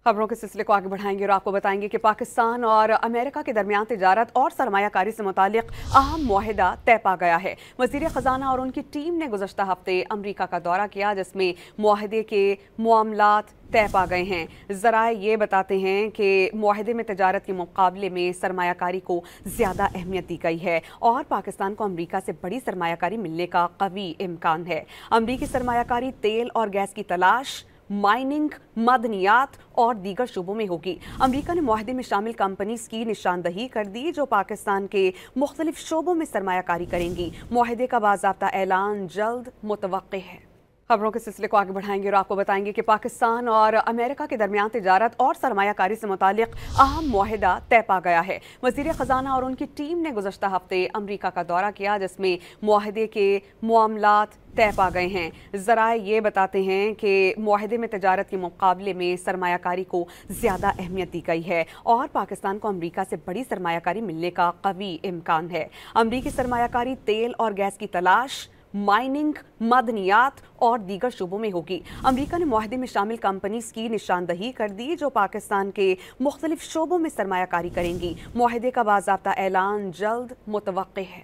खबरों के सिलसिले को आगे बढ़ाएंगे और आपको बताएंगे कि पाकिस्तान और अमेरिका के दरमियान तिजारत और सरमायाकारी से मुतालिक अहम मुआहिदा तय पा गया है। वज़ीर ख़जाना और उनकी टीम ने गुज़श्ता हफ्ते अमरीका का दौरा किया, जिसमें मुआहिदे के मामलात तय पा गए हैं। ज़राए ये बताते हैं कि मुआहिदे में तिजारत के मुकाबले में सरमायाकारी को ज़्यादा अहमियत दी गई है और पाकिस्तान को अमरीका से बड़ी सरमायाकारी मिलने का कवी इम्कान है। अमरीकी सरमायाकारी तेल और गैस की तलाश, माइनिंग, मदनियात और दीगर शोबों में होगी। अमरीका ने मुआहिदे में शामिल कंपनीज की निशानदही कर दी जो पाकिस्तान के मुख्तलिफ शोबों में सरमायाकारी करेंगी। मुआहिदे का बाज़ाब्ता ऐलान जल्द मुतवक्के है। खबरों के सिलसिले को आगे बढ़ाएंगे और आपको बताएंगे कि पाकिस्तान और अमेरिका के दरमियान तिजारत और सरमायाकारी से मुतालिक अहम मुआहिदा तय पा गया है। वज़ीर ख़जाना और उनकी टीम ने गुज़श्ता हफ्ते अमरीका का दौरा किया, जिसमें मुआहिदे के मामलात तय पा गए हैं। ज़राए ये बताते हैं कि मुआहिदे में तिजारत के मुकाबले में सरमायाकारी को ज़्यादा अहमियत दी गई है और पाकिस्तान को अमरीका से बड़ी सरमायाकारी मिलने का कवी इम्कान है। अमरीकी सरमायाकारी तेल और गैस की तलाश, माइनिंग, मदनियात और दीगर शोबों में होगी। अमरीका ने मुआहिदे में शामिल कंपनीज की निशानदही कर दी जो पाकिस्तान के मुख्तलिफ शोबों में सरमायाकारी करेंगी। मुआहिदे का बाज़ाब्ता ऐलान जल्द मुतवक्के है।